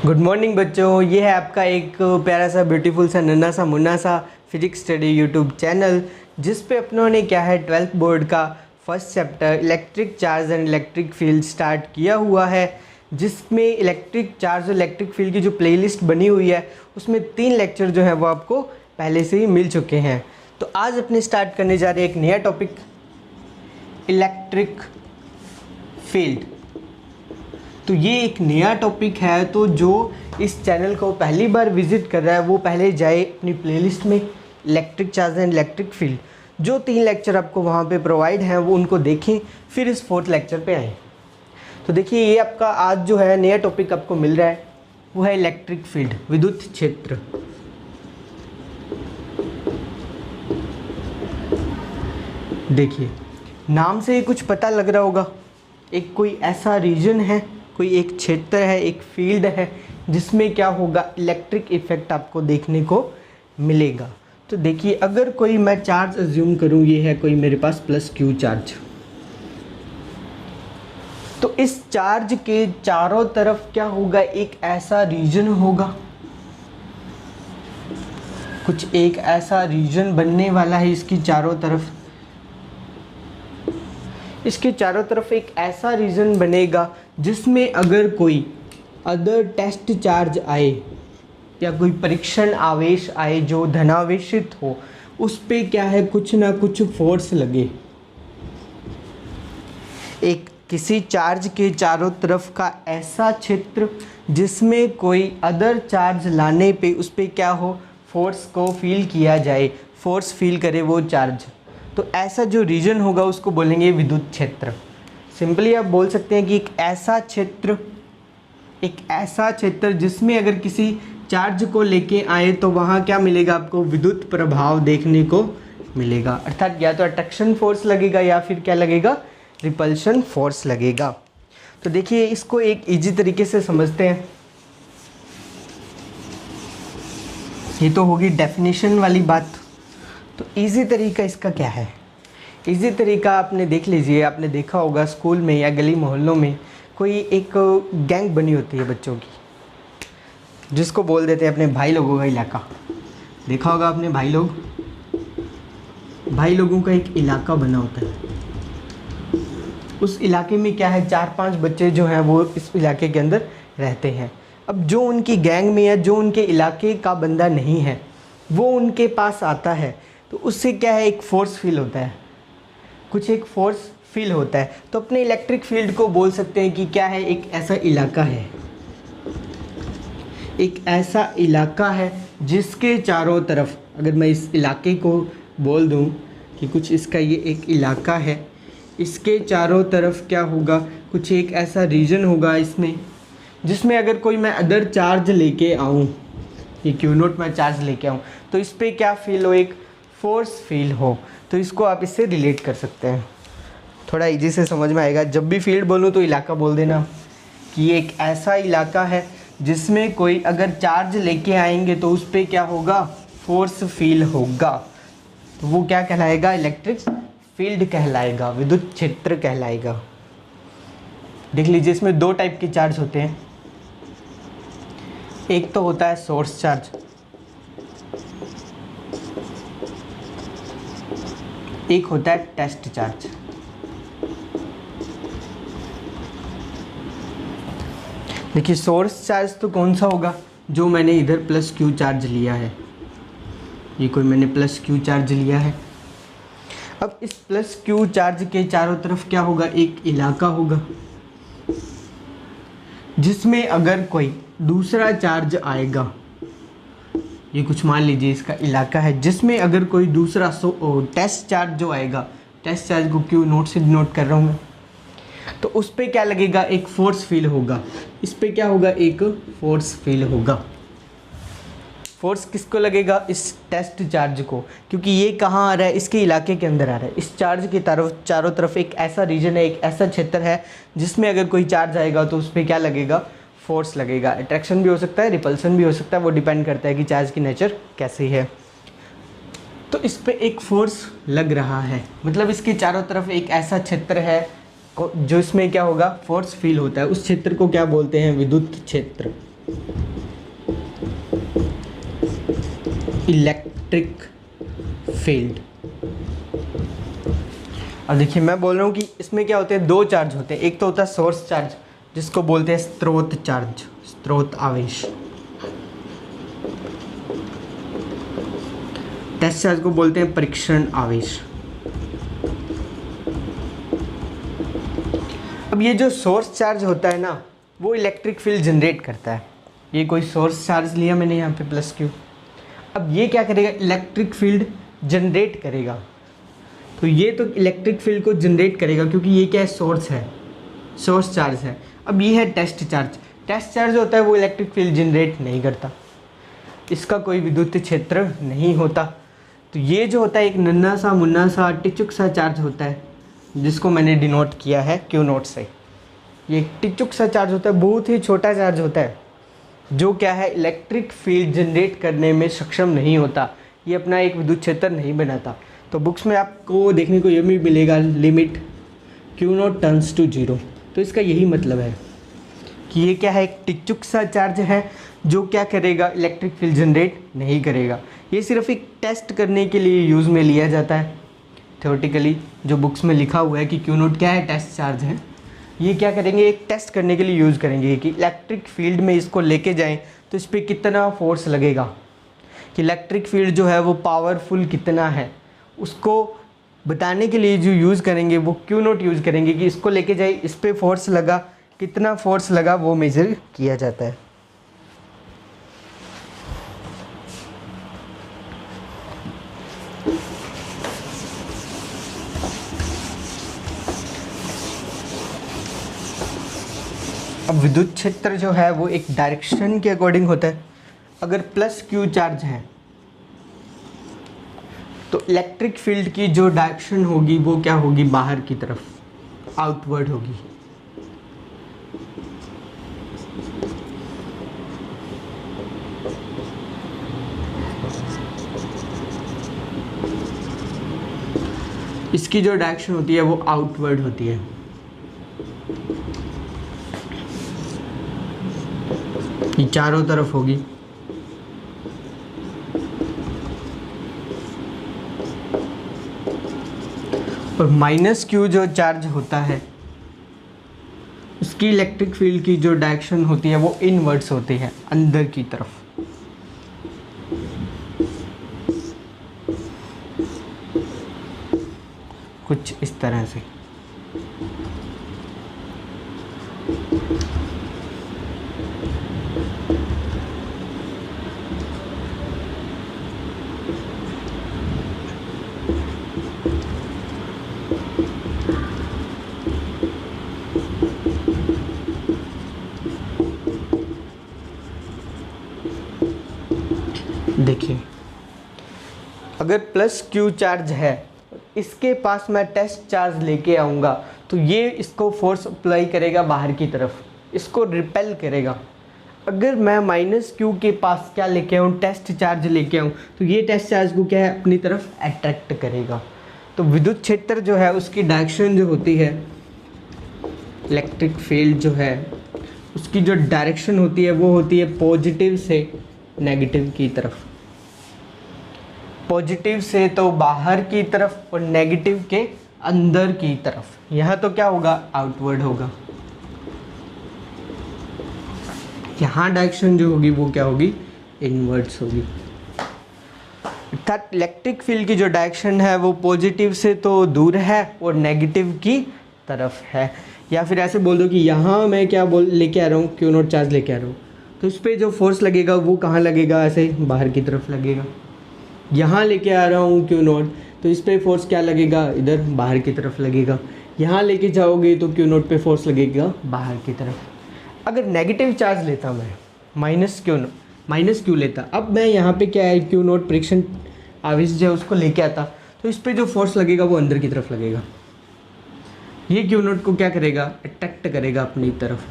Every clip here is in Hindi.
गुड मॉर्निंग बच्चों, ये है आपका एक प्यारा सा ब्यूटीफुल सा नन्हा सा मुन्ना सा फिजिक्स स्टडी यूट्यूब चैनल, जिस पे अपनों ने क्या है 12th बोर्ड का first chapter electric charge and electric field start किया हुआ है, जिसमें इलेक्ट्रिक चार्ज और इलेक्ट्रिक फील्ड की जो प्लेलिस्ट बनी हुई है उसमें 3 लेक्चर जो है वो आपको पहले से ही मिल चुके हैं। तो आज अपने स्टार्ट करने जा रहे हैं एक नया टॉपिक, इलेक्ट्रिक फील्ड। तो ये एक नया टॉपिक है, तो जो इस चैनल को पहली बार विजिट कर रहा है वो पहले जाए अपनी प्लेलिस्ट में electric charge and electric field, जो 3 लेक्चर आपको वहाँ पे प्रोवाइड हैं वो उनको देखें, फिर इस 4th लेक्चर पे आए। तो देखिए, ये आपका आज जो है नया टॉपिक आपको मिल रहा है वो है इलेक्ट्रिक फील्ड, विद्युत क्षेत्र। देखिए, नाम से ही कुछ पता लग रहा होगा, एक कोई ऐसा रीजन है, कोई एक क्षेत्र है, एक फील्ड है जिसमें क्या होगा, इलेक्ट्रिक इफेक्ट आपको देखने को मिलेगा। तो देखिए, अगर कोई मैं चार्ज अज्यूम करूं, ये है कोई मेरे पास प्लस क्यू चार्ज, तो इस चार्ज के चारों तरफ क्या होगा, एक ऐसा रीजन होगा, कुछ एक ऐसा रीजन बनने वाला है इसकी चारों तरफ। इसके चारों तरफ एक ऐसा रीजन बनेगा जिसमें अगर कोई अदर टेस्ट चार्ज आए या कोई परीक्षण आवेश आए जो धनावेशित हो, उस पे क्या है, कुछ ना कुछ फोर्स लगे। एक किसी चार्ज के चारों तरफ का ऐसा क्षेत्र जिसमें कोई अदर चार्ज लाने पे उस पे क्या हो, फोर्स को फील किया जाए, फोर्स फील करे वो चार्ज। तो ऐसा जो रीजन होगा उसको बोलेंगे विद्युत क्षेत्र। सिंपली आप बोल सकते हैं कि एक ऐसा क्षेत्र जिसमें अगर किसी चार्ज को लेके आए तो वहाँ क्या मिलेगा आपको, विद्युत प्रभाव देखने को मिलेगा। अर्थात या तो अट्रैक्शन फोर्स लगेगा या फिर क्या लगेगा, रिपल्शन फोर्स लगेगा। तो देखिए, इसको एक इजी तरीके से समझते हैं। ये तो होगी डेफिनेशन वाली बात। तो इजी तरीका इसका क्या है, इजी तरीका आपने देख लीजिए, आपने देखा होगा स्कूल में या गली मोहल्लों में कोई एक गैंग बनी होती है बच्चों की, जिसको बोल देते हैं अपने भाई लोगों का इलाका। देखा होगा आपने, भाई लोगों का एक इलाका बना होता है। उस इलाके में क्या है, 4-5 बच्चे जो हैं वो इस इलाके के अंदर रहते हैं। अब जो उनकी गैंग में या जो उनके इलाके का बंदा नहीं है वो उनके पास आता है, तो उससे क्या है, एक फोर्स फील होता है, कुछ एक फोर्स फील होता है। तो अपने इलेक्ट्रिक फील्ड को बोल सकते हैं कि क्या है, एक ऐसा इलाका है, एक ऐसा इलाका है जिसके चारों तरफ, अगर मैं इस इलाके को बोल दूं कि कुछ इसका ये एक इलाका है, इसके चारों तरफ क्या होगा, कुछ एक ऐसा रीजन होगा इसमें जिसमें अगर कोई मैं अदर चार्ज लेके आऊँ, ये क्यू नोट मैं चार्ज लेके आऊँ, तो इस पर क्या फील हो, एक फोर्स फील हो। तो इसको आप इससे रिलेट कर सकते हैं, थोड़ा इजी से समझ में आएगा। जब भी फील्ड बोलूँ तो इलाका बोल देना कि ये एक ऐसा इलाका है जिसमें कोई अगर चार्ज लेके आएंगे तो उस पर क्या होगा, फोर्स फील होगा। तो वो क्या कहलाएगा, इलेक्ट्रिक फील्ड कहलाएगा, विद्युत क्षेत्र कहलाएगा। देख लीजिए, इसमें 2 टाइप के चार्ज होते हैं। एक तो होता है सोर्स चार्ज, एक होता है टेस्ट चार्ज। देखिए, सोर्स चार्ज तो कौन सा होगा, जो मैंने इधर प्लस क्यू चार्ज लिया है, ये कोई मैंने प्लस क्यू चार्ज लिया है। अब इस प्लस क्यू चार्ज के चारों तरफ क्या होगा, एक इलाका होगा जिसमें अगर कोई दूसरा चार्ज आएगा, ये कुछ मान लीजिए इसका इलाका है, जिसमें अगर कोई दूसरा टेस्ट चार्ज जो आएगा, टेस्ट चार्ज को क्यू नोट से डिनोट कर रहा हूँ मैं, तो उस पर क्या लगेगा, एक फोर्स फील होगा। इस पर क्या होगा, एक फोर्स फील होगा। फोर्स किसको लगेगा, इस टेस्ट चार्ज को, क्योंकि ये कहाँ आ रहा है, इसके इलाके के अंदर आ रहा है। इस चार्ज की तरफ चारों तरफ एक ऐसा रीजन है, एक ऐसा क्षेत्र है जिसमें अगर कोई चार्ज आएगा तो उस पर क्या लगेगा, फोर्स लगेगा। अट्रैक्शन भी हो सकता है, रिपल्सन भी हो सकता है, वो डिपेंड करता है कि चार्ज की नेचर कैसी है। तो इस पे एक फोर्स लग रहा है, मतलब इसके चारों तरफ एक ऐसा क्षेत्र है जो इसमें क्या होगा, फोर्स फील होता है। उस क्षेत्र को क्या बोलते हैं, विद्युत क्षेत्र। Electric field. अब देखिए मैं बोल रहा हूँ कि इसमें क्या होते हैं, दो चार्ज होते हैं। एक तो होता है सोर्स चार्ज जिसको बोलते हैं स्रोत चार्ज, स्रोत आवेश। टेस्ट चार्ज को बोलते हैं परीक्षण आवेश। अब ये जो सोर्स चार्ज होता है ना, वो इलेक्ट्रिक फील्ड जनरेट करता है। ये कोई सोर्स चार्ज लिया मैंने यहाँ पे प्लस क्यू। अब ये क्या करेगा, इलेक्ट्रिक फील्ड जनरेट करेगा। तो ये तो इलेक्ट्रिक फील्ड को जनरेट करेगा क्योंकि ये क्या है, सोर्स है, सोर्स चार्ज है। अब ये है टेस्ट चार्ज। टेस्ट चार्ज होता है वो इलेक्ट्रिक फील्ड जनरेट नहीं करता, इसका कोई विद्युत क्षेत्र नहीं होता। तो ये जो होता है एक नन्हा सा मुन्ना सा टिचुक सा चार्ज होता है जिसको मैंने डिनोट किया है क्यू नोट से। ये टिचुक सा चार्ज होता है, बहुत ही छोटा चार्ज होता है जो क्या है, इलेक्ट्रिक फील्ड जनरेट करने में सक्षम नहीं होता, ये अपना एक विद्युत क्षेत्र नहीं बनाता। तो बुक्स में आपको देखने को ये भी मिलेगा, limit Q not turns to zero. तो इसका यही मतलब है कि ये क्या है, एक टिचुक सा चार्ज है जो क्या करेगा, इलेक्ट्रिक फील्ड जनरेट नहीं करेगा। ये सिर्फ एक टेस्ट करने के लिए यूज़ में लिया जाता है। थ्योरेटिकली जो बुक्स में लिखा हुआ है कि क्यू नॉट क्या है, टेस्ट चार्ज है, ये क्या करेंगे, एक टेस्ट करने के लिए यूज़ करेंगे कि इलेक्ट्रिक फील्ड में इसको लेके जाएं तो इस पर कितना फोर्स लगेगा, कि इलेक्ट्रिक फील्ड जो है वो पावरफुल कितना है, उसको बताने के लिए जो यूज़ करेंगे वो क्यू नॉट यूज़ करेंगे कि इसको लेके जाए, इस पर फोर्स लगा, कितना फोर्स लगा वो मेजर किया जाता है। अब विद्युत क्षेत्र जो है वो एक डायरेक्शन के अकॉर्डिंग होता है। अगर प्लस क्यू चार्ज है तो इलेक्ट्रिक फील्ड की जो डायरेक्शन होगी वो क्या होगी, बाहर की तरफ, आउटवर्ड होगी। इसकी जो डायरेक्शन होती है वो आउटवर्ड होती है। ये चारों तरफ होगी। और माइनस क्यू जो चार्ज होता है उसकी इलेक्ट्रिक फील्ड की जो डायरेक्शन होती है वो इनवर्ड्स होती है, अंदर की तरफ। कुछ इस तरह से। देखिए अगर प्लस क्यू चार्ज है, इसके पास मैं टेस्ट चार्ज लेके आऊँगा तो ये इसको फोर्स अप्लाई करेगा बाहर की तरफ, इसको रिपेल करेगा। अगर मैं माइनस क्यू के पास क्या लेके आऊँ, टेस्ट चार्ज लेके आऊँ, तो ये टेस्ट चार्ज को क्या है, अपनी तरफ अट्रैक्ट करेगा। तो विद्युत क्षेत्र जो है उसकी डायरेक्शन जो होती है, इलेक्ट्रिक फील्ड जो है उसकी जो डायरेक्शन होती है वो होती है पॉजिटिव से नेगेटिव की तरफ। पॉजिटिव से तो बाहर की तरफ और नेगेटिव के अंदर की तरफ। यहाँ तो क्या होगा, आउटवर्ड होगा। यहाँ डायरेक्शन जो होगी वो क्या होगी, इनवर्ड्स होगी। अर्थात इलेक्ट्रिक फील्ड की जो डायरेक्शन है वो पॉजिटिव से तो दूर है और नेगेटिव की तरफ है। या फिर ऐसे बोल दो कि यहाँ मैं क्या लेके आ रहा हूँ, क्यू नॉट चार्ज लेके आ रहा हूँ, तो इस पर जो फोर्स लगेगा वो कहाँ लगेगा, ऐसे बाहर की तरफ लगेगा। यहाँ लेके आ रहा हूँ क्यू नॉट, तो इस पर फोर्स क्या लगेगा, इधर बाहर की तरफ लगेगा। यहाँ लेके जाओगे तो क्यू नॉट पे फोर्स लगेगा बाहर की तरफ। अगर नेगेटिव चार्ज लेता मैं, माइनस क्यू लेता, अब मैं यहाँ पे क्या है, क्यू नॉट परीक्षण आवेश जो है उसको लेके आता, तो इस पर जो फोर्स लगेगा वो अंदर की तरफ लगेगा। ये क्यू नॉट को क्या करेगा, अट्रैक्ट करेगा अपनी तरफ,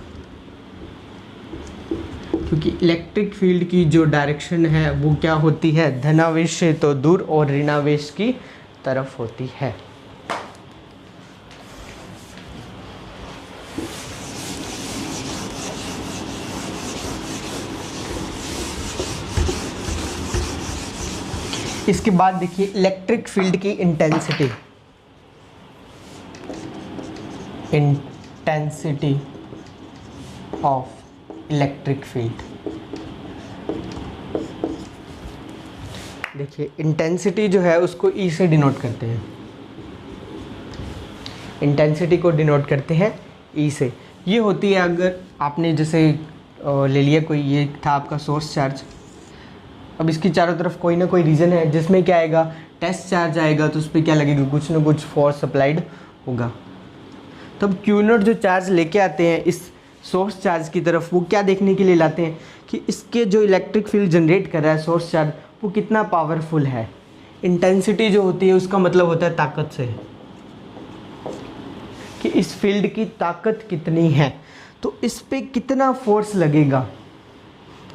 क्योंकि इलेक्ट्रिक फील्ड की जो डायरेक्शन है वो क्या होती है, धनावेश से तो दूर और ऋणावेश की तरफ होती है। इसके बाद देखिए इलेक्ट्रिक फील्ड की इंटेंसिटी ऑफ इलेक्ट्रिक फील्ड। देखिए इंटेंसिटी जो है उसको ई से डिनोट करते हैं, इंटेंसिटी को डिनोट करते हैं ई से। ये होती है, अगर आपने जैसे ले लिया कोई, ये था आपका सोर्स चार्ज, अब इसकी चारों तरफ कोई ना कोई रीजन है जिसमें क्या आएगा, टेस्ट चार्ज आएगा, तो उस पर क्या लगेगा, कुछ ना कुछ फोर्स अप्लाइड होगा। तब क्यू नॉट जो चार्ज लेके आते हैं इस सोर्स चार्ज की तरफ, वो क्या देखने के लिए लाते हैं कि इसके जो इलेक्ट्रिक फील्ड जनरेट कर रहा है सोर्स चार्ज, वो कितना पावरफुल है। इंटेंसिटी जो होती है उसका मतलब होता है ताकत से, कि इस फील्ड की ताकत कितनी है, तो इस पे कितना फोर्स लगेगा,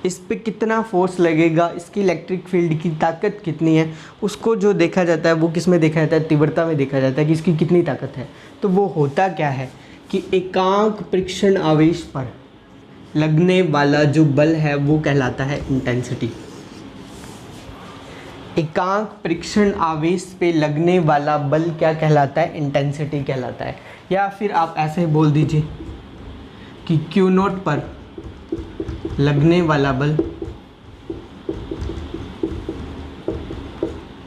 इस पे कितना फोर्स लगेगा, इसकी इलेक्ट्रिक फील्ड की ताकत कितनी है, उसको जो देखा जाता है वो किस में देखा जाता है, तीव्रता में देखा जाता है कि इसकी कितनी ताकत है। तो वो होता क्या है कि एकांक परीक्षण आवेश पर लगने वाला जो बल है वो कहलाता है इंटेंसिटी। एकांक परीक्षण आवेश पे लगने वाला बल क्या कहलाता है, इंटेंसिटी कहलाता है। या फिर आप ऐसे बोल दीजिए कि क्यू नॉट पर लगने वाला बल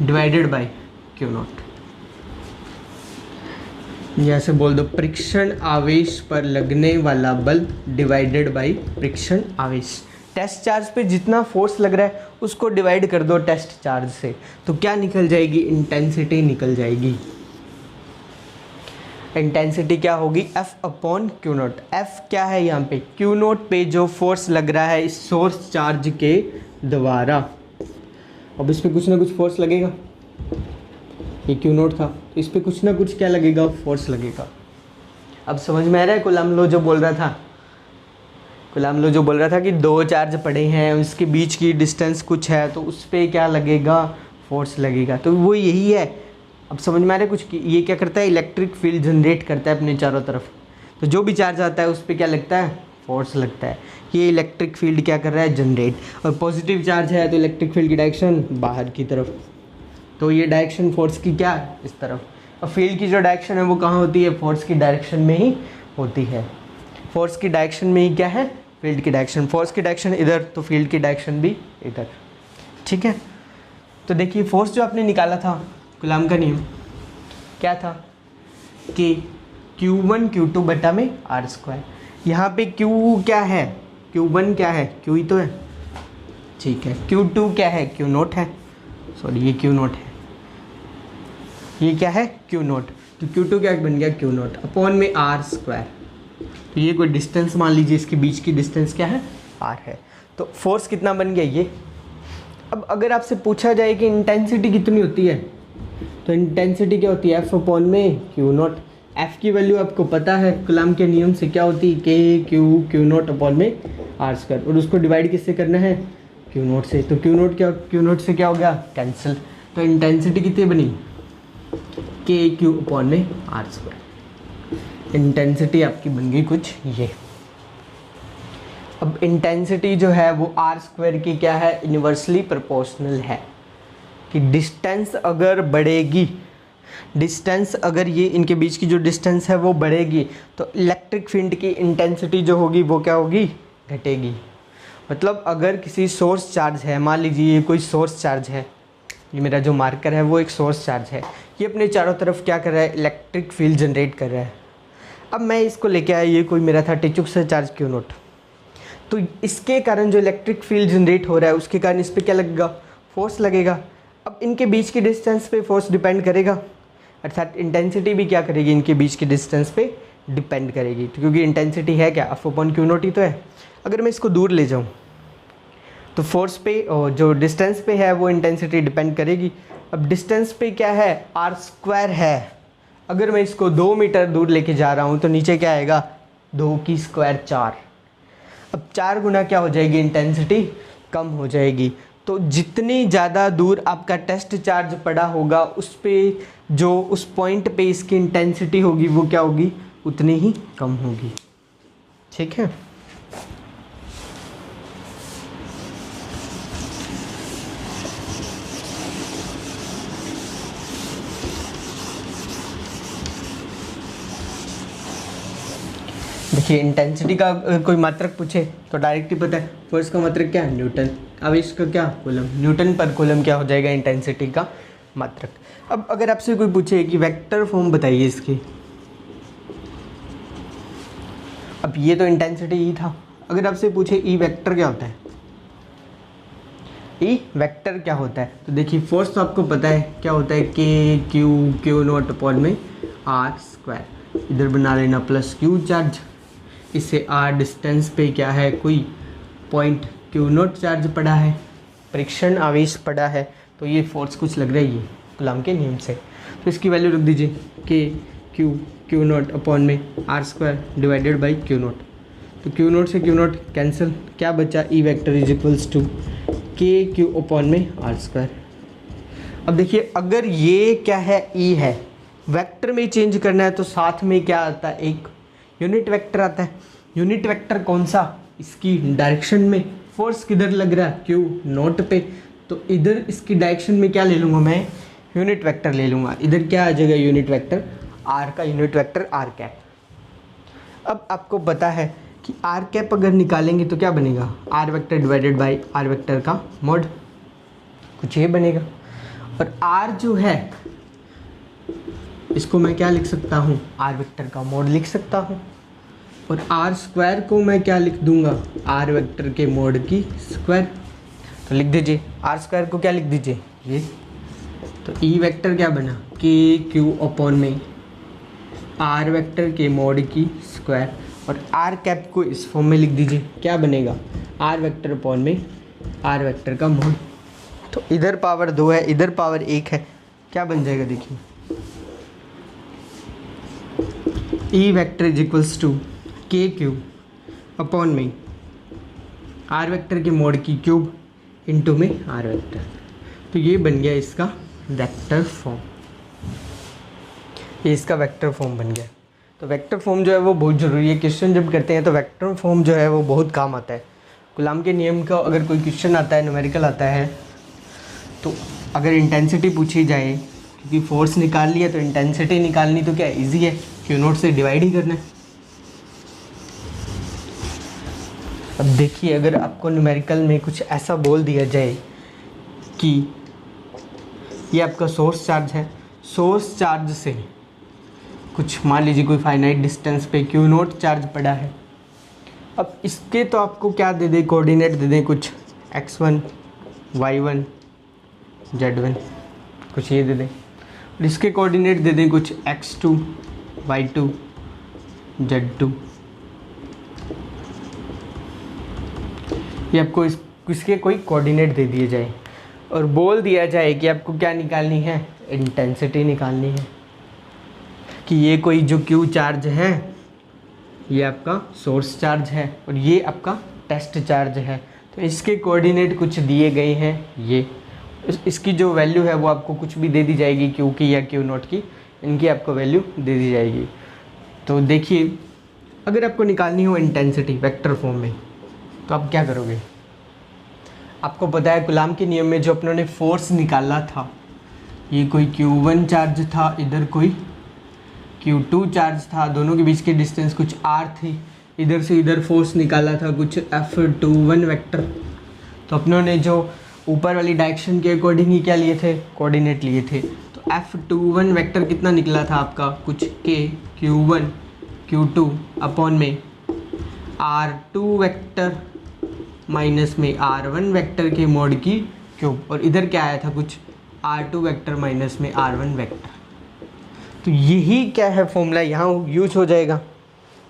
डिवाइडेड बाय क्यू नॉट, या ऐसे बोल दो परीक्षण आवेश पर लगने वाला बल डिवाइडेड बाय परीक्षण आवेश। टेस्ट चार्ज पे जितना फोर्स लग रहा है उसको डिवाइड कर दो टेस्ट चार्ज से, तो क्या निकल जाएगी, इंटेंसिटी निकल जाएगी। इंटेंसिटी क्या होगी, F upon Q not. F क्या है यहाँ पे, क्यू नॉट पे जो फोर्स लग रहा है इस सोर्स चार्ज के द्वारा। अब इस पे कुछ ना कुछ फोर्स लगेगा, ये क्यू नॉट था, तो इस पे कुछ ना कुछ क्या लगेगा, फोर्स लगेगा। अब समझ में आ रहा है कूलम्ब लॉ जो बोल रहा था, कूलम्ब लॉ जो बोल रहा था कि दो चार्ज पड़े हैं, उसके बीच की डिस्टेंस कुछ है, तो उस पर क्या लगेगा, फोर्स लगेगा। तो वो यही है। अब समझ में आ रहा है कुछ कि ये क्या करता है, इलेक्ट्रिक फील्ड जनरेट करता है अपने चारों तरफ। तो जो भी चार्ज आता है उस पर क्या लगता है, फोर्स लगता है। ये इलेक्ट्रिक फील्ड क्या कर रहा है, जनरेट। और पॉजिटिव चार्ज है तो इलेक्ट्रिक फील्ड की डायरेक्शन बाहर की तरफ, तो ये डायरेक्शन फोर्स की क्या, इस तरफ। और फील्ड की जो डायरेक्शन है वो कहाँ होती है, फोर्स की डायरेक्शन में ही होती है। फोर्स की डायरेक्शन में ही क्या है, फील्ड की डायरेक्शन। फोर्स की डायरेक्शन इधर तो फील्ड की डायरेक्शन भी इधर, ठीक है। तो देखिए फोर्स जो आपने निकाला था, कूलम्ब का नियम क्या था कि Q1 Q2 बटा में R स्क्वायर। यहाँ पे Q क्या है, Q1 क्या है, Q ही तो है, ठीक है। Q2 क्या है, Q नोट है, सॉरी ये Q नोट है, ये क्या है, Q नोट। तो Q2 क्या बन गया, Q नोट अपॉन में R स्क्वायर। तो ये कोई डिस्टेंस मान लीजिए, इसके बीच की डिस्टेंस क्या है, R है। तो फोर्स कितना बन गया ये। अब अगर आपसे पूछा जाए कि इंटेंसिटी कितनी होती है, तो इंटेंसिटी क्या होती है, F अपॉन में Q नॉट। F की वैल्यू आपको पता है कूलम्ब के नियम से, क्या होती है, Q नॉट अपॉन में R स्क्वायर, और उसको डिवाइड किससे करना है, Q नॉट से। तो Q नॉट से क्या हो गया, कैंसिल। तो इंटेंसिटी कितनी बनी, KQ अपॉन में R स्क्वायर। इंटेंसिटी आपकी बन गई कुछ ये। अब इंटेंसिटी जो है वो R स्क्वायर की क्या है, इन्वर्सली प्रोपोर्शनल है। कि डिस्टेंस अगर बढ़ेगी, डिस्टेंस अगर ये इनके बीच की जो डिस्टेंस है वो बढ़ेगी, तो इलेक्ट्रिक फील्ड की इंटेंसिटी जो होगी वो क्या होगी, घटेगी। मतलब अगर किसी सोर्स चार्ज है, मान लीजिए ये कोई सोर्स चार्ज है, ये मेरा जो मार्कर है वो एक सोर्स चार्ज है, ये अपने चारों तरफ क्या कर रहा है, इलेक्ट्रिक फील्ड जनरेट कर रहा है। अब मैं इसको लेके आया, ये कोई मेरा था टिचुक से चार्ज Q नोट, तो इसके कारण जो इलेक्ट्रिक फील्ड जनरेट हो रहा है उसके कारण इस पर क्या लगेगा, फोर्स लगेगा। अब इनके बीच की डिस्टेंस पे फोर्स डिपेंड करेगा, अर्थात इंटेंसिटी भी क्या करेगी, इनके बीच की डिस्टेंस पे डिपेंड करेगी। तो क्योंकि इंटेंसिटी है क्या, F अपॉन Q नोट ही तो है। अगर मैं इसको दूर ले जाऊँ तो फोर्स पे और जो डिस्टेंस पे है वो इंटेंसिटी डिपेंड करेगी। अब डिस्टेंस पे क्या है, R स्क्वायर है। अगर मैं इसको 2 मीटर दूर लेके जा रहा हूँ तो नीचे क्या आएगा, 2 की स्क्वायर 4। अब 4 गुना क्या हो जाएगी, इंटेंसिटी कम हो जाएगी। तो जितनी ज़्यादा दूर आपका टेस्ट चार्ज पड़ा होगा उस पे जो उस पॉइंट पे इसकी इंटेंसिटी होगी वो क्या होगी, उतनी ही कम होगी, ठीक है। देखिए इंटेंसिटी का कोई मात्रक पूछे तो डायरेक्ट ही पता है, फोर्स का मात्रक क्या है, न्यूटन, आवेश का क्या, कूलम, न्यूटन पर कूलम क्या हो जाएगा, इंटेंसिटी का मात्रक। अब अगर आपसे कोई पूछे कि वेक्टर फॉर्म बताइए इसकी, अब ये तो इंटेंसिटी ही था, अगर आपसे पूछे ई वेक्टर क्या होता है, ई वेक्टर क्या होता है, तो देखिए फोर्स तो आपको पता है क्या होता है, के क्यू नॉट अपॉन में आर स्क्वायर, इधर बना लेना प्लस क्यू चार्ज, इससे आर डिस्टेंस पे क्या है, कोई पॉइंट क्यू नॉट चार्ज पड़ा है, परीक्षण आवेश पड़ा है, तो ये फोर्स कुछ लग रही है कूलम के नियम से, तो इसकी वैल्यू रख दीजिए के क्यू नॉट अपॉन में R square divided by Q not, तो क्यू नॉट से क्यू नॉट कैंसिल, क्या बचा, E vector is equals to K Q upon में आर स्क्वायर। अब देखिए अगर ये क्या है, ई है, वेक्टर में चेंज करना है तो साथ में क्या आता है, एक यूनिट वेक्टर आता है। यूनिट वेक्टर कौन सा, इसकी डायरेक्शन में, फोर्स किधर लग रहा है, क्यू नॉट पे, तो इधर इसकी डायरेक्शन में क्या ले लूँगा मैं, यूनिट वेक्टर ले लूँगा, इधर क्या आ जाएगा यूनिट वेक्टर, आर का यूनिट वेक्टर आर कैप। अब आपको पता है कि आर कैप अगर निकालेंगे तो क्या बनेगा, R vector divided by R vector का मॉड, कुछ ये बनेगा। और आर जो है इसको मैं क्या लिख सकता हूँ, आर वेक्टर का मॉड लिख सकता हूँ, और आर स्क्वायर को मैं क्या लिख दूंगा, आर वेक्टर के मॉड की स्क्वायर, तो लिख दीजिए आर स्क्वायर को क्या लिख दीजिए ये, तो ई वेक्टर क्या बना, के क्यू अपॉन में आर वेक्टर के मॉड की स्क्वायर, और आर कैप को इस फॉर्म में लिख दीजिए, क्या बनेगा, आर वेक्टर अपॉन में आर वेक्टर का मॉड, तो इधर पावर 2 है, इधर पावर 1 है, क्या बन जाएगा देखिए, E vector is equals to K cube upon में आर वेक्टर के मॉड की क्यूब इंटू में आर वेक्टर, तो ये बन गया इसका वेक्टर फॉर्म, ये इसका वेक्टर फॉर्म बन गया। तो वेक्टर फॉर्म जो है वो बहुत ज़रूरी है, क्वेश्चन जब करते हैं तो वेक्टर फॉर्म जो है वो बहुत काम आता है। कूलम के नियम का अगर कोई क्वेश्चन आता है, न्यूमेरिकल आता है, तो अगर इंटेंसिटी पूछी जाए, क्योंकि फोर्स निकाल लिया तो इंटेंसिटी निकालनी तो क्या इजी है, क्यू नॉट से डिवाइड ही करना है। अब देखिए अगर आपको न्यूमेरिकल में कुछ ऐसा बोल दिया जाए कि ये आपका सोर्स चार्ज है, सोर्स चार्ज से कुछ मान लीजिए कोई फाइनाइट डिस्टेंस पे क्यू नॉट चार्ज पड़ा है, अब इसके तो आपको क्या दे दे, कोऑर्डिनेट दे दें कुछ x1 y1 z1, कुछ ये दे दें, और इसके कोऑर्डिनेट दे दें कुछ x2 y2 z2, ये आपको इसके कोई कोऑर्डिनेट दे दिए जाए और बोल दिया जाए कि आपको क्या निकालनी है, इंटेंसिटी निकालनी है, कि ये कोई जो क्यू चार्ज है ये आपका सोर्स चार्ज है और ये आपका टेस्ट चार्ज है, तो इसके कोऑर्डिनेट कुछ दिए गए हैं, ये इसकी जो वैल्यू है वो आपको कुछ भी दे दी जाएगी, क्यू की या क्यू नॉट की, इनकी आपको वैल्यू दे दी जाएगी। तो देखिए अगर आपको निकालनी हो इंटेंसिटी वेक्टर फॉर्म में तो आप क्या करोगे, आपको पता है कूलम के नियम में जो अपनों ने फोर्स निकाला था, ये कोई Q1 चार्ज था, इधर कोई Q2 चार्ज था, दोनों के बीच की डिस्टेंस कुछ r थी, इधर से इधर फोर्स निकाला था कुछ F21 वेक्टर, तो अपनों ने जो ऊपर वाली डायरेक्शन के अकॉर्डिंग ही क्या लिए थे, कोऑर्डिनेट लिए थे, तो F21 वेक्टर कितना निकला था आपका, कुछ K Q1 Q2 अपॉन में R2 वेक्टर माइनस में R1 वेक्टर के मॉड की क्यूब, और इधर क्या आया था कुछ R2 वेक्टर माइनस में R1 वेक्टर। तो यही क्या है फॉर्मूला यहाँ यूज हो जाएगा,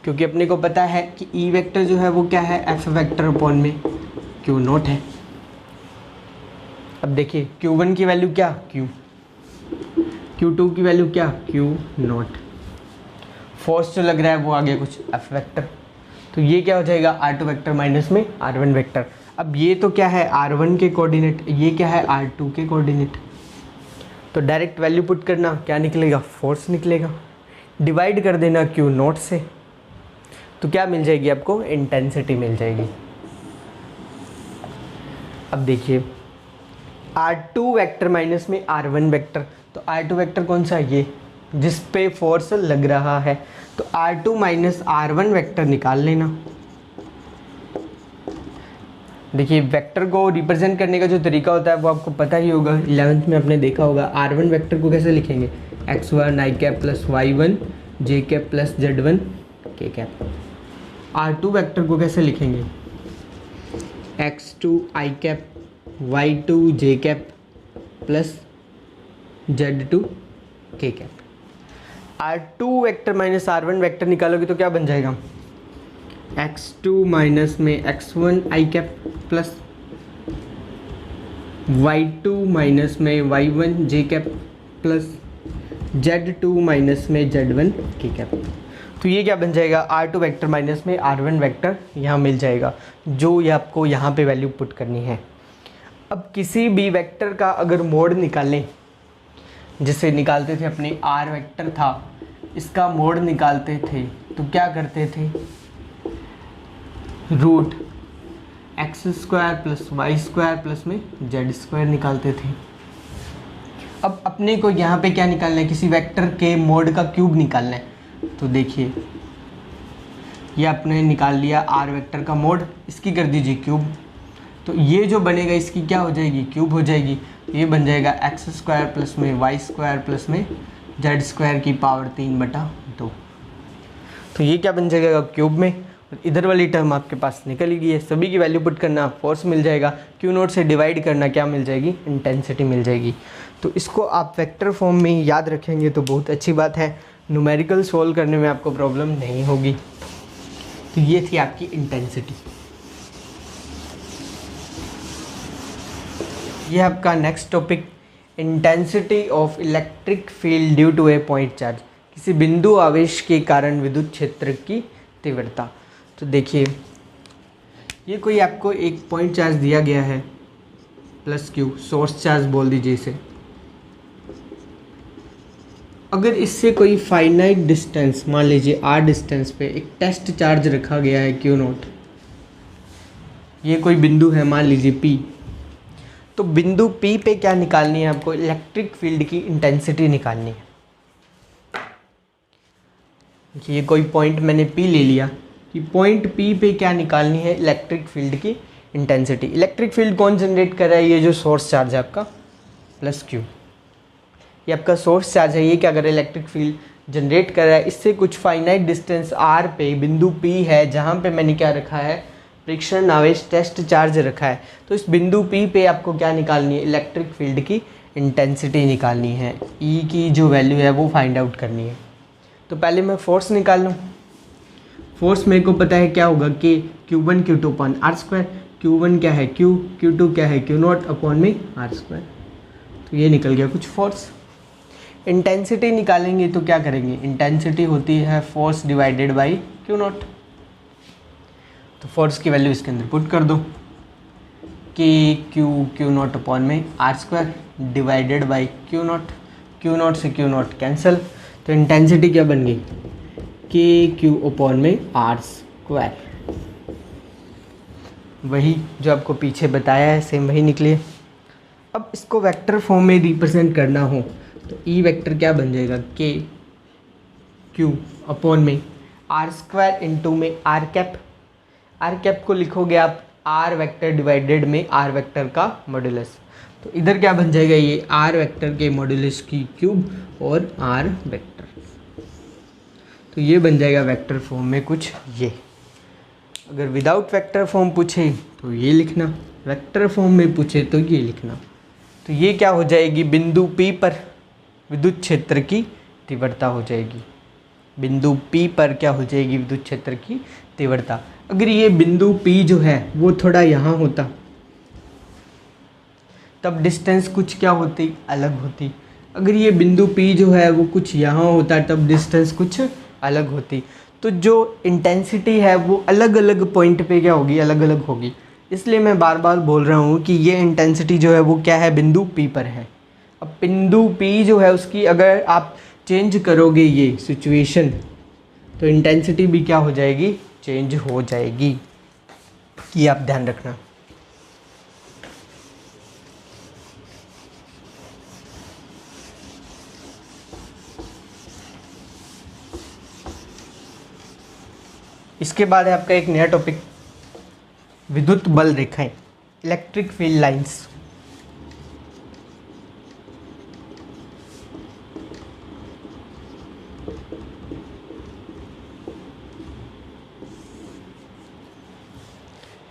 क्योंकि अपने को पता है कि E वेक्टर जो है वो क्या है, F वेक्टर अपॉन में Q नॉट है। अब देखिए Q1 की वैल्यू क्या Q, Q2 की वैल्यू क्या Q नॉट, फोर्स जो लग रहा है वो आ गया कुछ F वेक्टर, तो ये क्या हो जाएगा R2 वेक्टर माइनस में R1 वेक्टर। अब ये तो क्या है R1 के कोऑर्डिनेट, ये क्या है R2 के कोऑर्डिनेट, तो डायरेक्ट वैल्यू पुट करना, क्या निकलेगा, फोर्स निकलेगा, डिवाइड कर देना Q नॉट से, तो क्या मिल जाएगी आपको, इंटेंसिटी मिल जाएगी। अब देखिए R2 वेक्टर माइनस में R1 वेक्टर, तो R2 वेक्टर कौन सा है, ये जिस पे फोर्स लग रहा है, तो R2 माइनस R1 वेक्टर निकाल लेना। देखिए वेक्टर को रिप्रेजेंट करने का जो तरीका होता है वो आपको पता ही होगा, 11th में आपने देखा होगा। R1 वेक्टर को कैसे लिखेंगे, x1 i cap plus y1 j cap plus z1 k cap. R2 vector को कैसे लिखेंगे, x2 i cap y2 j cap plus z2 k cap. R2 vector minus R1 vector निकालोगे तो क्या बन जाएगा, x2 माइनस में x1 i cap plus y2 minus में y1 j cap plus z2 minus में z1 k कैप। तो ये क्या बन जाएगा, R2 वेक्टर माइनस में R1 वेक्टर यहाँ मिल जाएगा, जो ये आपको यहाँ पे वैल्यू पुट करनी है। अब किसी भी वेक्टर का अगर मोड निकालें, जिसे निकालते थे अपने R वेक्टर था, इसका मोड निकालते थे तो क्या करते थे, root X square plus Y square plus में जेड स्क्वायर निकालते थे। अब अपने को यहाँ पे क्या निकालना है, किसी वेक्टर के मोड का क्यूब निकालना है। तो देखिए ये आपने निकाल लिया आर वेक्टर का मोड, इसकी कर दीजिए क्यूब, तो ये जो बनेगा इसकी क्या हो जाएगी, क्यूब हो जाएगी। ये बन जाएगा एक्स स्क्वायर प्लस में वाई स्क्वायर प्लस में जेड स्क्वायर की पावर 3/2। तो ये क्या बन जाएगा क्यूब में, इधर वाली टर्म आपके पास निकल गई है। सभी की वैल्यू पुट करना, फोर्स मिल जाएगा, क्यू नोट से डिवाइड करना, क्या मिल जाएगी, इंटेंसिटी मिल जाएगी। तो इसको आप वेक्टर फॉर्म में याद रखेंगे तो बहुत अच्छी बात है, न्यूमेरिकल सोल्व करने में आपको प्रॉब्लम नहीं होगी। तो ये थी आपकी इंटेंसिटी। ये आपका next topic, intensity of electric field due to a point charge, किसी बिंदु आवेश के कारण विद्युत क्षेत्र की तीव्रता। तो देखिए ये कोई आपको एक पॉइंट चार्ज दिया गया है प्लस क्यू, सोर्स चार्ज बोल दीजिए इसे। अगर इससे कोई फाइनाइट डिस्टेंस, मान लीजिए आर डिस्टेंस पे एक टेस्ट चार्ज रखा गया है क्यू नोट, ये कोई बिंदु है मान लीजिए पी, तो बिंदु पी पे क्या निकालनी है आपको, इलेक्ट्रिक फील्ड की इंटेंसिटी निकालनी है। ये कोई पॉइंट मैंने पी ले लिया कि पॉइंट पी पे क्या निकालनी है, इलेक्ट्रिक फील्ड की इंटेंसिटी। इलेक्ट्रिक फील्ड कौन जनरेट कर रहा है, ये जो सोर्स चार्ज है आपका प्लस क्यू, ये आपका सोर्स चार्ज है, ये क्या कर रहा है, इलेक्ट्रिक फील्ड जनरेट कर रहा है। इससे कुछ फाइनाइट डिस्टेंस आर पे बिंदु पी है, जहाँ पे मैंने क्या रखा है, परीक्षण आवेश टेस्ट चार्ज रखा है। तो इस बिंदु पी पे आपको क्या निकालनी है, इलेक्ट्रिक फील्ड की इंटेंसिटी निकालनी है, ई की जो वैल्यू है वो फाइंड आउट करनी है। तो पहले मैं फोर्स निकाल लूँ। फोर्स मेरे को पता है क्या होगा, कि Q1 Q2 upon are square, Q1 क्या है Q, Q2 क्या है Q नॉट अपॉन में आर स्क्वायर। तो ये निकल गया कुछ फोर्स। इंटेंसिटी निकालेंगे तो क्या करेंगे, इंटेंसिटी होती है force divided by Q not. तो फोर्स की वैल्यू इसके अंदर पुट कर दो, कि Q नॉट अपॉन में R square divided by Q not से Q नॉट कैंसिल। तो इंटेंसिटी क्या बन गई, के क्यू अपॉन में आर स्क्वायर, वही जो आपको पीछे बताया है सेम वही निकली। अब इसको वेक्टर फॉर्म में रिप्रेजेंट करना हो तो ई वेक्टर क्या बन जाएगा, के क्यू अपॉन में आर स्क्वायर इंटू में आर कैप। आर कैप को लिखोगे आप आर वेक्टर डिवाइडेड में आर वेक्टर का मॉड्यूलस। तो इधर क्या बन जाएगा, ये आर वेक्टर के मॉड्यूलस की क्यूब और आर वेक्टर। तो ये बन जाएगा वेक्टर फॉर्म में कुछ ये। अगर विदाउट वेक्टर फॉर्म पूछे तो ये लिखना, वेक्टर फॉर्म में पूछे तो ये लिखना। तो ये क्या हो जाएगी, बिंदु P पर विद्युत क्षेत्र की तीव्रता हो जाएगी। बिंदु P पर क्या हो जाएगी, विद्युत क्षेत्र की तीव्रता। अगर ये बिंदु P जो है वो थोड़ा यहाँ होता तब डिस्टेंस कुछ क्या होती, अलग होती। अगर ये बिंदु P जो है वो कुछ यहाँ होता तब डिस्टेंस कुछ अलग होती। तो जो इंटेंसिटी है वो अलग अलग पॉइंट पे क्या होगी, अलग अलग होगी। इसलिए मैं बार बार बोल रहा हूँ कि ये इंटेंसिटी जो है वो क्या है, बिंदु P पर है। अब बिंदु P जो है उसकी अगर आप चेंज करोगे ये सिचुएशन तो इंटेंसिटी भी क्या हो जाएगी, चेंज हो जाएगी। ये आप ध्यान रखना। इसके बाद है आपका एक नया टॉपिक, विद्युत बल रेखाएं, इलेक्ट्रिक फील्ड लाइंस।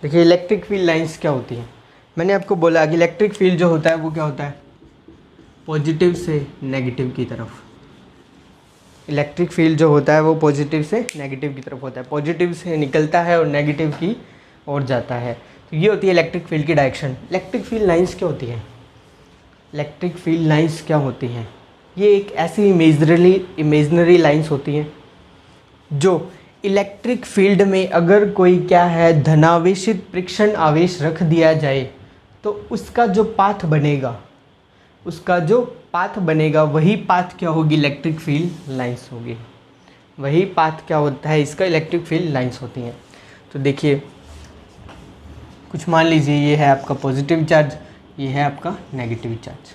देखिए इलेक्ट्रिक फील्ड लाइंस क्या होती है। मैंने आपको बोला कि इलेक्ट्रिक फील्ड जो होता है वो क्या होता है, पॉजिटिव से नेगेटिव की तरफ। इलेक्ट्रिक फील्ड जो होता है वो पॉजिटिव से नेगेटिव की तरफ होता है, पॉजिटिव से निकलता है और नेगेटिव की ओर जाता है। तो ये होती है इलेक्ट्रिक फील्ड की डायरेक्शन। इलेक्ट्रिक फील्ड लाइंस क्या होती है, इलेक्ट्रिक फील्ड लाइंस क्या होती हैं, ये एक ऐसी इमेजनरी लाइंस होती हैं जो इलेक्ट्रिक फील्ड में अगर कोई क्या है धनावेशित परीक्षण आवेश रख दिया जाए तो उसका जो पाथ बनेगा वही पाथ क्या होगी, इलेक्ट्रिक फील्ड लाइंस होगी। वही पाथ क्या होता है इसका, इलेक्ट्रिक फील्ड लाइंस होती हैं। तो देखिए कुछ मान लीजिए ये है आपका पॉजिटिव चार्ज, ये है आपका नेगेटिव चार्ज।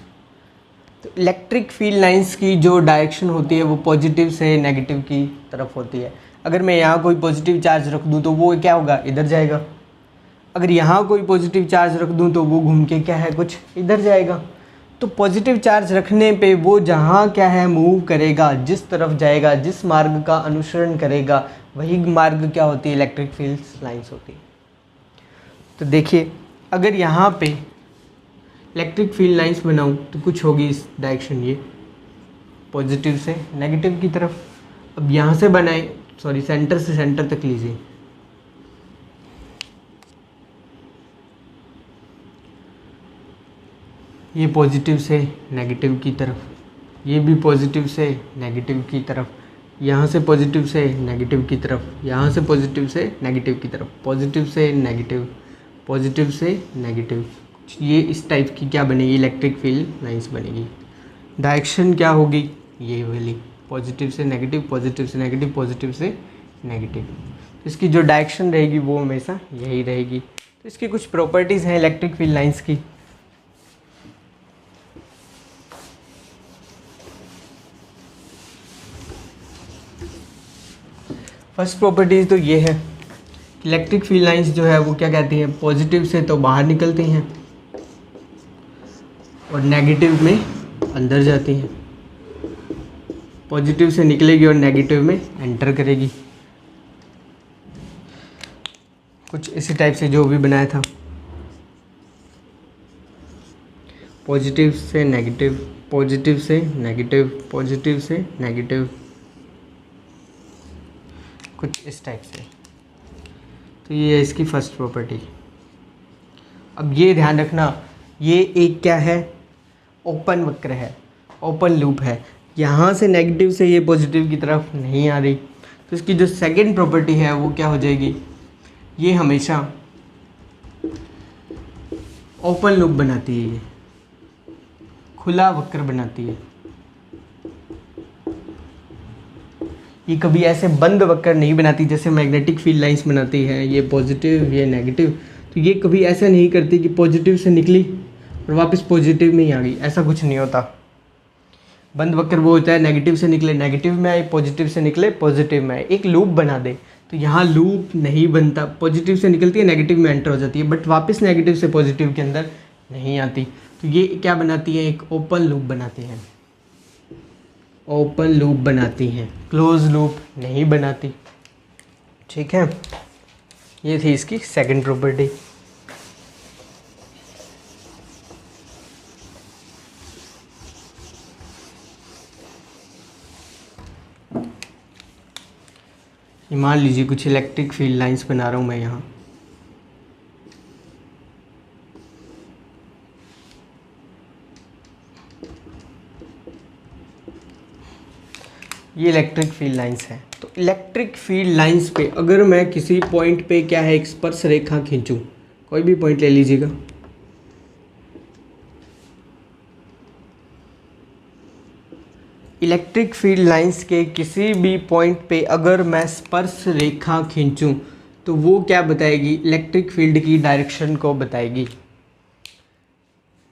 तो इलेक्ट्रिक फील्ड लाइंस की जो डायरेक्शन होती है वो पॉजिटिव से नेगेटिव की तरफ होती है। अगर मैं यहाँ कोई पॉजिटिव चार्ज रख दूँ तो वो क्या होगा, इधर जाएगा। अगर यहाँ कोई पॉजिटिव चार्ज रख दूँ तो वो घूम के क्या है कुछ इधर जाएगा। तो पॉजिटिव चार्ज रखने पे वो जहाँ क्या है मूव करेगा, जिस तरफ जाएगा, जिस मार्ग का अनुसरण करेगा, वही मार्ग क्या होती है, इलेक्ट्रिक फील्ड लाइंस होती है। तो देखिए अगर यहाँ पे इलेक्ट्रिक फील्ड लाइंस बनाऊँ तो कुछ होगी इस डायरेक्शन, ये पॉजिटिव से नेगेटिव की तरफ। अब यहाँ से बनाए, सॉरी सेंटर से सेंटर तक लीजिए, ये पॉजिटिव से नेगेटिव की तरफ, ये भी पॉजिटिव से नेगेटिव की तरफ, यहाँ से पॉजिटिव से नेगेटिव की तरफ, यहाँ से पॉजिटिव से नेगेटिव की तरफ, पॉजिटिव से नेगेटिव, पॉजिटिव से नेगेटिव। ये इस टाइप की क्या बनेगी, इलेक्ट्रिक फील्ड लाइंस बनेगी। डायरेक्शन क्या होगी, ये वाली, पॉजिटिव से नेगेटिव, पॉजिटिव से नेगेटिव, पॉजिटिव से नेगेटिव। तो इसकी जो डायरेक्शन रहेगी वो हमेशा यही रहेगी। तो इसकी कुछ प्रॉपर्टीज़ हैं इलेक्ट्रिक फील्ड लाइंस की। फर्स्ट प्रॉपर्टीज़ तो ये है, इलेक्ट्रिक फील्ड लाइंस जो है वो क्या कहती हैं, पॉजिटिव से तो बाहर निकलती हैं और नेगेटिव में अंदर जाती हैं। पॉजिटिव से निकलेगी और नेगेटिव में एंटर करेगी। कुछ इसी टाइप से जो भी बनाया था, पॉजिटिव से नेगेटिव, पॉजिटिव से नेगेटिव, पॉजिटिव से नेगेटिव, कुछ इस टाइप से। तो ये है इसकी फर्स्ट प्रॉपर्टी। अब ये ध्यान रखना, ये एक क्या है, ओपन वक्र है, ओपन लूप है। यहाँ से नेगेटिव से ये पॉजिटिव की तरफ नहीं आ रही। तो इसकी जो सेकंड प्रॉपर्टी है वो क्या हो जाएगी, ये हमेशा ओपन लूप बनाती है, ये खुला वक्र बनाती है। ये कभी ऐसे बंद वक्र नहीं बनाती जैसे मैग्नेटिक फील्ड लाइंस बनाती है, ये पॉजिटिव ये नेगेटिव। तो ये कभी ऐसा नहीं करती कि पॉजिटिव से निकली और वापस पॉजिटिव में ही आ गई, ऐसा कुछ नहीं होता। बंद वक्र वो होता है नेगेटिव से निकले नेगेटिव में आए, पॉजिटिव से निकले पॉजिटिव में आए, एक लूप बना दे। तो यहाँ लूप नहीं बनता, पॉजिटिव से निकलती है नेगेटिव में एंटर हो जाती है, बट वापस नेगेटिव से पॉजिटिव के अंदर नहीं आती। तो ये क्या बनाती है, एक ओपन लूप बनाती है, ओपन लूप बनाती हैं, क्लोज लूप नहीं बनाती। ठीक है, ये थी इसकी सेकंड प्रॉपर्टी। मान लीजिए कुछ इलेक्ट्रिक फील्ड लाइंस बना रहा हूँ मैं यहाँ, ये इलेक्ट्रिक फील्ड लाइंस है। तो इलेक्ट्रिक फील्ड लाइंस पे अगर मैं किसी पॉइंट पे क्या है एक स्पर्श रेखा खींचूं, कोई भी पॉइंट ले लीजिएगा, इलेक्ट्रिक फील्ड लाइंस के किसी भी पॉइंट पे अगर मैं स्पर्श रेखा खींचूं तो वो क्या बताएगी, इलेक्ट्रिक फील्ड की डायरेक्शन को बताएगी।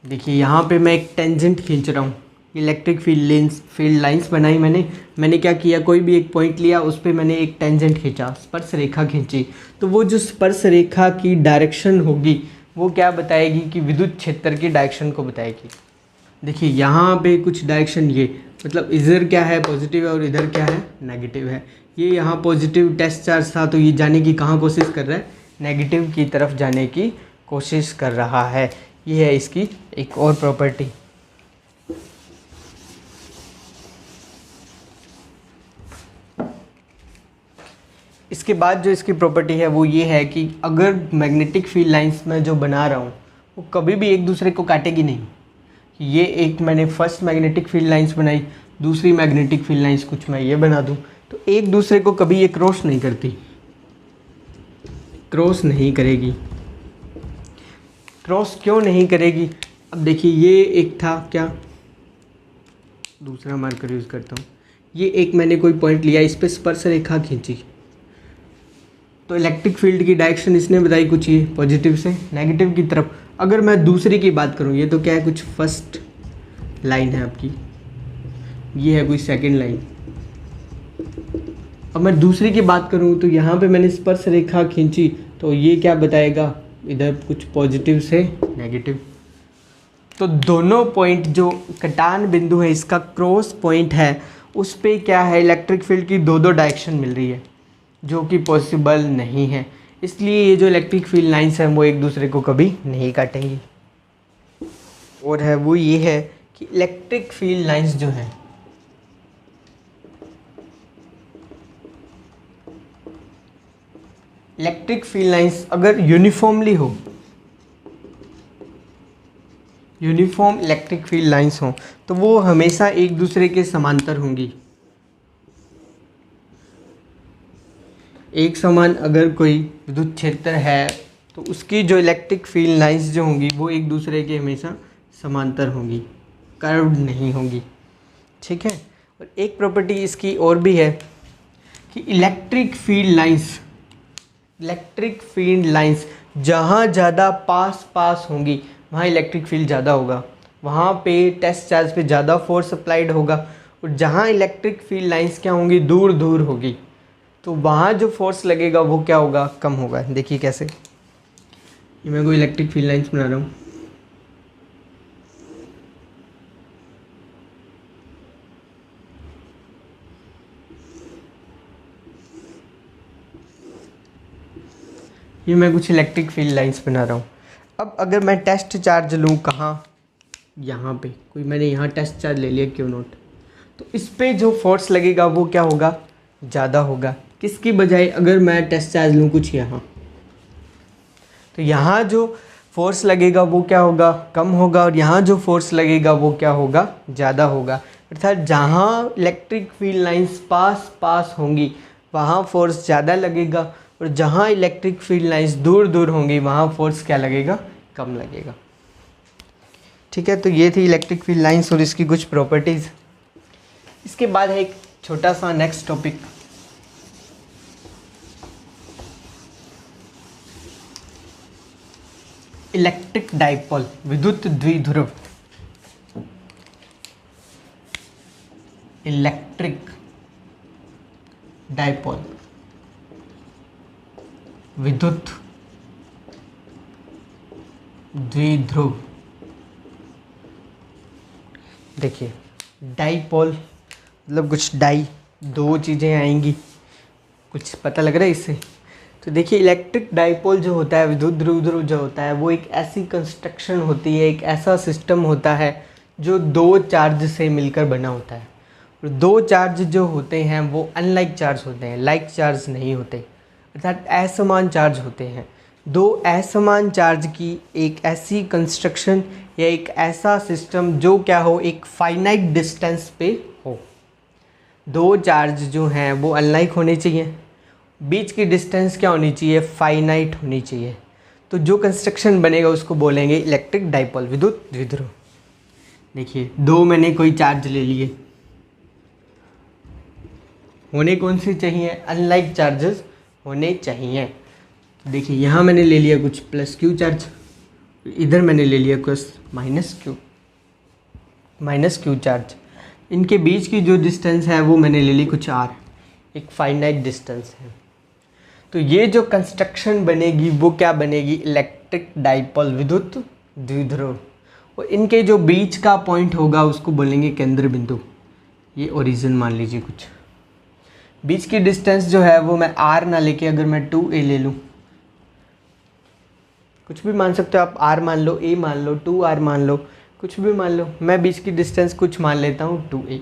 देखिए यहाँ पे मैं एक टेंजेंट खींच रहा हूँ, इलेक्ट्रिक फील्ड लाइंस बनाई मैंने क्या किया, कोई भी एक पॉइंट लिया, उस पर मैंने एक टेंजेंट खींचा, स्पर्श रेखा खींची, तो वो जो स्पर्श रेखा की डायरेक्शन होगी वो क्या बताएगी कि विद्युत क्षेत्र की डायरेक्शन को बताएगी। देखिए यहाँ पे कुछ डायरेक्शन, ये मतलब इधर क्या है पॉजिटिव है और इधर क्या है नेगेटिव है। ये यहाँ पॉजिटिव टेस्ट चार्ज था तो ये जाने की कहाँ कोशिश कर रहा है, नेगेटिव की तरफ जाने की कोशिश कर रहा है। ये है इसकी एक और प्रॉपर्टी। इसके बाद जो इसकी प्रॉपर्टी है वो ये है कि अगर मैग्नेटिक फील्ड लाइंस में जो बना रहा हूँ वो कभी भी एक दूसरे को काटेगी नहीं। ये एक मैंने फर्स्ट मैग्नेटिक फील्ड लाइंस बनाई, दूसरी मैग्नेटिक फील्ड लाइंस कुछ मैं ये बना दूँ, तो एक दूसरे को कभी ये क्रॉस नहीं करती, क्रॉस नहीं करेगी। क्रॉस क्यों नहीं करेगी, अब देखिए ये एक था क्या, दूसरा मार्कर यूज़ करता हूँ। ये एक मैंने कोई पॉइंट लिया, इस पर स्पर्श रेखा खींची, तो इलेक्ट्रिक फील्ड की डायरेक्शन इसने बताई कुछ ये पॉजिटिव से नेगेटिव की तरफ। अगर मैं दूसरी की बात करूँ, ये तो क्या है कुछ फर्स्ट लाइन है आपकी, ये है कोई सेकंड लाइन। अब मैं दूसरी की बात करूँ तो यहाँ पे मैंने स्पर्श रेखा खींची, तो ये क्या बताएगा, इधर कुछ पॉजिटिव से नेगेटिव। तो दोनों पॉइंट जो कटान बिंदु है, इसका क्रॉस पॉइंट है, उस पे क्या है इलेक्ट्रिक फील्ड की दो डायरेक्शन मिल रही है, जो कि पॉसिबल नहीं है। इसलिए ये जो इलेक्ट्रिक फील्ड लाइंस हैं वो एक दूसरे को कभी नहीं काटेंगी। और है वो ये है कि इलेक्ट्रिक फील्ड लाइंस जो हैं इलेक्ट्रिक फील्ड लाइंस अगर यूनिफॉर्मली हो, यूनिफॉर्म इलेक्ट्रिक फील्ड लाइंस हो, तो वो हमेशा एक दूसरे के समांतर होंगी। एक समान अगर कोई विद्युत क्षेत्र है तो उसकी जो इलेक्ट्रिक फील्ड लाइंस जो होंगी वो एक दूसरे के हमेशा समांतर होंगी, कर्व्ड नहीं होंगी। ठीक है। और एक प्रॉपर्टी इसकी और भी है कि इलेक्ट्रिक फील्ड लाइंस जहाँ ज़्यादा पास होंगी वहाँ इलेक्ट्रिक फील्ड ज़्यादा होगा, वहाँ पे टेस्ट चार्ज पे ज़्यादा फोर्स अप्लाइड होगा। और जहाँ इलेक्ट्रिक फील्ड लाइंस क्या होंगी, दूर दूर होगी, तो वहाँ जो फोर्स लगेगा वो क्या होगा, कम होगा। देखिए कैसे, ये मैं कोई इलेक्ट्रिक फील्ड लाइंस बना रहा हूँ, ये मैं कुछ इलेक्ट्रिक फील्ड लाइंस बना रहा हूँ। अब अगर मैं टेस्ट चार्ज लूँ कहाँ, यहाँ पे कोई मैंने यहाँ टेस्ट चार्ज ले लिया क्यू नोट, तो इस पे जो फोर्स लगेगा वो क्या होगा, ज़्यादा होगा। किसकी बजाय अगर मैं टेस्ट चार्ज लूँ कुछ यहाँ, तो यहाँ जो फोर्स लगेगा वो क्या होगा, कम होगा, और यहाँ जो फोर्स लगेगा वो क्या होगा, ज़्यादा होगा। अर्थात जहाँ इलेक्ट्रिक फील्ड लाइंस पास होंगी वहाँ फोर्स ज़्यादा लगेगा, और जहाँ इलेक्ट्रिक फील्ड लाइंस दूर दूर होंगी वहाँ फोर्स क्या लगेगा, कम लगेगा। ठीक है, तो ये थी इलेक्ट्रिक फील्ड लाइंस और इसकी कुछ प्रॉपर्टीज़। इसके बाद है एक छोटा सा नेक्स्ट टॉपिक, इलेक्ट्रिक डाइपोल, विद्युत द्विध्रुव। इलेक्ट्रिक डाइपोल, विद्युत द्विध्रुव। देखिए डाइपोल मतलब कुछ डाई, दो चीज़ें आएंगी, कुछ पता लग रहा है इससे। तो देखिए इलेक्ट्रिक डाइपोल जो होता है, विद्युत द्विध्रुव जो होता है, वो एक ऐसी कंस्ट्रक्शन होती है, एक ऐसा सिस्टम होता है जो दो चार्ज से मिलकर बना होता है। और दो चार्ज जो होते हैं वो अनलाइक चार्ज होते हैं, लाइक चार्ज नहीं होते, अर्थात असमान चार्ज होते हैं। दो असमान चार्ज की एक ऐसी कंस्ट्रक्शन या एक ऐसा सिस्टम जो क्या हो, एक फाइनाइट डिस्टेंस पे हो। दो चार्ज जो हैं वो अनलाइक होने चाहिए, बीच की डिस्टेंस क्या होनी चाहिए, फाइनाइट होनी चाहिए। तो जो कंस्ट्रक्शन बनेगा उसको बोलेंगे इलेक्ट्रिक डाइपोल, विद्युत द्विध्रुव। देखिए दो मैंने कोई चार्ज ले लिए, होने कौन से चाहिए, अनलाइक चार्जेस होने चाहिए। देखिए यहाँ मैंने ले लिया कुछ प्लस क्यू चार्ज, इधर मैंने ले लिया कुछ minus Q. Minus Q charge, इनके बीच की जो डिस्टेंस है वो मैंने ले ली कुछ r, एक फाइनाइट डिस्टेंस है। तो ये जो कंस्ट्रक्शन बनेगी वो क्या बनेगी, इलेक्ट्रिक डाइपोल, विद्युत द्विध्रुव। और इनके जो बीच का पॉइंट होगा उसको बोलेंगे केंद्र बिंदु। ये ओरिजिन मान लीजिए कुछ, बीच की डिस्टेंस जो है वो मैं r ना लेके अगर मैं 2a ले लूँ, कुछ भी मान सकते हो आप, r मान लो, a मान लो, 2r मान लो, कुछ भी मान लो। मैं बीच की डिस्टेंस कुछ मान लेता हूँ 2a।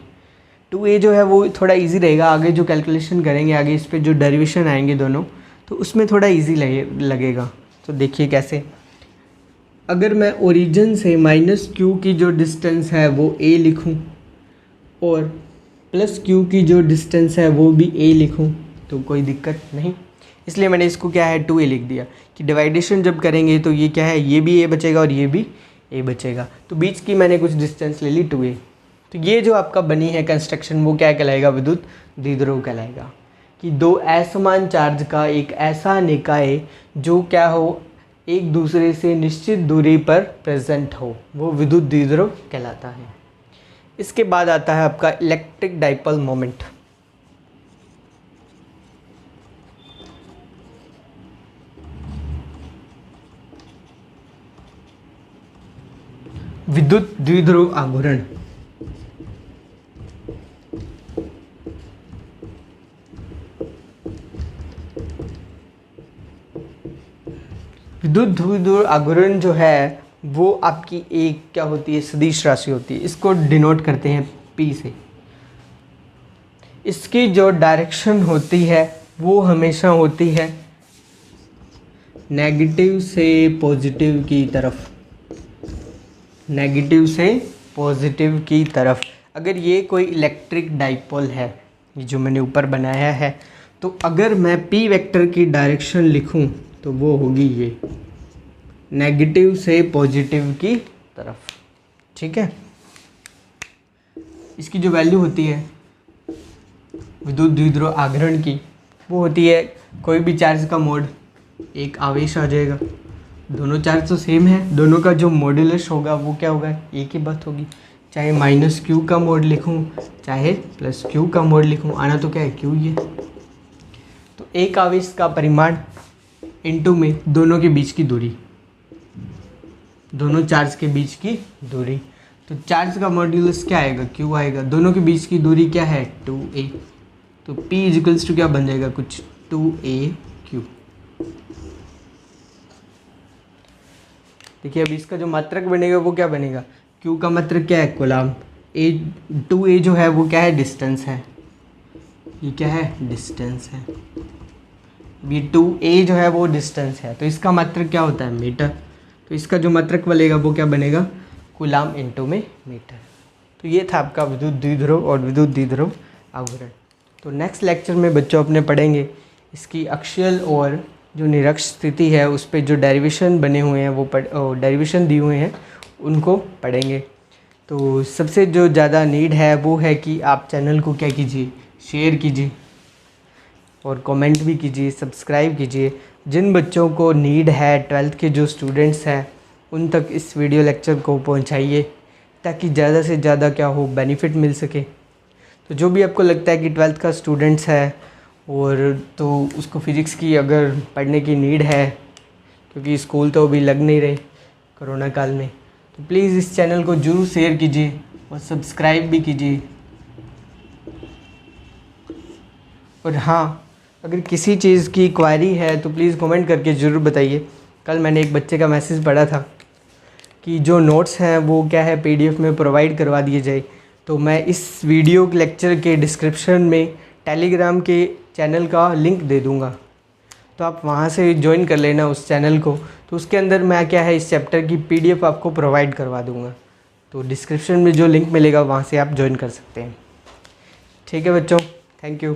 2a जो है वो थोड़ा इजी रहेगा, आगे जो कैलकुलेशन करेंगे, आगे इस पे जो डेरिवेशन आएंगे दोनों, तो उसमें थोड़ा इजी लगेगा। तो देखिए कैसे, अगर मैं ओरिजिन से माइनस क्यू की जो डिस्टेंस है वो a लिखूं और प्लस क्यू की जो डिस्टेंस है वो भी a लिखूं तो कोई दिक्कत नहीं। इसलिए मैंने इसको क्या है 2a लिख दिया कि डिवाइडेशन जब करेंगे तो ये क्या है, ये भी a बचेगा और ये भी a बचेगा। तो बीच की मैंने कुछ डिस्टेंस ले ली 2a। तो ये जो आपका बनी है कंस्ट्रक्शन वो क्या कहलाएगा, विद्युत द्विध्रुव कहलाएगा। कि दो असमान चार्ज का एक ऐसा निकाय जो क्या हो, एक दूसरे से निश्चित दूरी पर प्रेजेंट हो, वो विद्युत द्विध्रुव कहलाता है। इसके बाद आता है आपका इलेक्ट्रिक डाइपोल मोमेंट। विद्युत द्विध्रुव आघूर्ण। विद्युत द्विध्रुव आघूर्ण जो है वो आपकी एक क्या होती है, सदिश राशि होती है। इसको डिनोट करते हैं P से। इसकी जो डायरेक्शन होती है वो हमेशा होती है नेगेटिव से पॉजिटिव की तरफ, नेगेटिव से पॉजिटिव की तरफ। अगर ये कोई इलेक्ट्रिक डाइपोल है, ये जो मैंने ऊपर बनाया है, तो अगर मैं P वेक्टर की डायरेक्शन लिखूं तो वो होगी ये नेगेटिव से पॉजिटिव की तरफ। ठीक है, इसकी जो वैल्यू होती है विद्युत द्विध्रुव आघूर्ण की वो होती है, कोई भी चार्ज का मोड एक आवेश आ जाएगा, दोनों चार्ज तो सेम है, दोनों का जो मॉड्यूलस होगा वो क्या होगा, एक ही बात होगी। चाहे माइनस क्यू का मोड लिखूं चाहे प्लस क्यू का मोड लिखूं, आना तो क्या है क्यू ही है। तो एक आवेश का परिमाण इनटू में दोनों के बीच की दूरी, दोनों चार्ज के बीच की दूरी। तो चार्ज का मॉड्यूलस क्या आएगा, क्यू आएगा। दोनों के बीच की दूरी क्या है 2a। तो P इजिकल्स टू क्या बन जाएगा, कुछ 2a/q। देखिए अब इसका जो मात्रक बनेगा वो क्या बनेगा, Q का मात्रक क्या है, कूलाम। 2a जो है वो क्या है, डिस्टेंस है। ये क्या है, डिस्टेंस है। ये 2a जो है वो डिस्टेंस है, तो इसका मात्रक क्या होता है, मीटर। तो इसका जो मात्रक बनेगा वो क्या बनेगा, कूलाम इनटू में मीटर। तो ये था आपका विद्युत द्विध्रुव और विद्युत द्विध्रुव आघूर्ण। तो नेक्स्ट लेक्चर में बच्चों अपने पढ़ेंगे इसकी अक्षीय और जो निरक्ष स्थिति है उस पर जो डेरिवेशन बने हुए हैं वो डेरिवेशन दिए हुए हैं उनको पढ़ेंगे। तो सबसे जो ज़्यादा नीड है वो है कि आप चैनल को क्या कीजिए, शेयर कीजिए और कमेंट भी कीजिए, सब्सक्राइब कीजिए। जिन बच्चों को नीड है, 12th के जो स्टूडेंट्स हैं उन तक इस वीडियो लेक्चर को पहुंचाइए ताकि ज़्यादा से ज़्यादा क्या हो, बेनिफिट मिल सके। तो जो भी आपको लगता है कि 12th का स्टूडेंट्स है और तो उसको फिज़िक्स की अगर पढ़ने की नीड है, क्योंकि स्कूल तो अभी लग नहीं रहे कोरोना काल में, तो प्लीज़ इस चैनल को ज़रूर शेयर कीजिए और सब्सक्राइब भी कीजिए। और हाँ, अगर किसी चीज़ की क्वारी है तो प्लीज़ कमेंट करके ज़रूर बताइए। कल मैंने एक बच्चे का मैसेज पढ़ा था कि जो नोट्स हैं वो क्या है PDF में प्रोवाइड करवा दिए जाए। तो मैं इस वीडियो लेक्चर के डिस्क्रिप्शन में टेलीग्राम के चैनल का लिंक दे दूँगा, तो आप वहाँ से ज्वाइन कर लेना उस चैनल को। तो उसके अंदर मैं क्या है इस चैप्टर की PDF आपको प्रोवाइड करवा दूँगा। तो डिस्क्रिप्शन में जो लिंक मिलेगा वहाँ से आप ज्वाइन कर सकते हैं। ठीक है बच्चों, थैंक यू।